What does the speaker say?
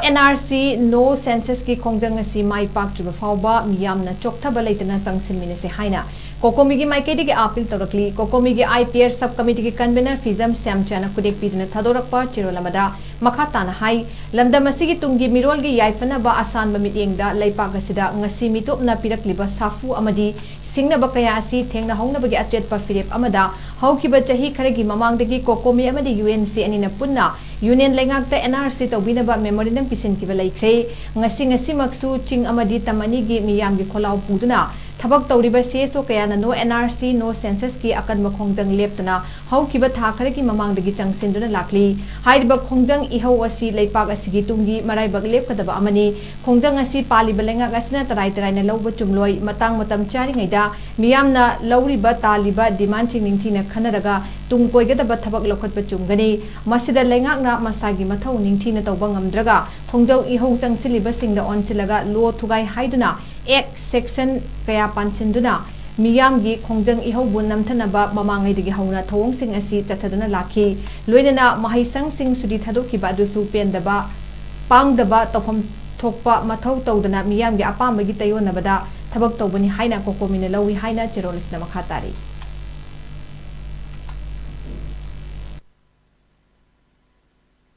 NRC no census ki Khongjang Asi Maipaktriba Phaoba Meeyamna Chokthaba Leitana Changsinminnasi HAINA COCOMI ki MAIKEIDAGI appeal TOURAKLI COCOMI ki IPR subcommittee ki convener Fizam Samchana kudek piduna Thadorakpa Chirolamada Makhatana Hai Lamdam asigi tungi mirol gi yaifanaba asanba mityengda leipak asida ngasi mitopna pirakliba safu amadi singnaba kaya asi thengna hongnabagi achetpa firep amada haukiba chahi kharegi mamangdagi COCOMI amadi UNC anina punna Union lengakta NRC tawbinaba memorandum pisinkiba laikre ngasi maksu ching amadi tamani gi miyam gi kholau puduna Thabak tawriba CSO kayana no NRC no census ki akan Khongjang leptana haukiba thakare ki mamangdagi changsinduna lakli hairiba Khongjang ihau asi leipak asigi tungi maraibak lepkadaba amani Khongjang asi paliba lengak asina tarai na lauba chumloi matang matam chari ngaida miyamna lauriba taliba demand ningthina khanaraga tungkoigadaba thabak lokhatpa chumgani masida lengakna masagi mathau ningthina tawba ngamdraga Khongjang ihau changsiliba singda onchilaga lo thugai haiduna Ek section kaya pansinduna miyam gi Khongjang ihau bun namthanaba mamangaidagi hauna thawong sing asi chathaduna lakhi loinana mahaisang sing sudi thadokiba adusu pendaba pangdaba tofam thokpa mathau tawdana miyam gi apambagi tayonabada thabak tawbani haina COCOMI na lawi haina cherolisna makhatari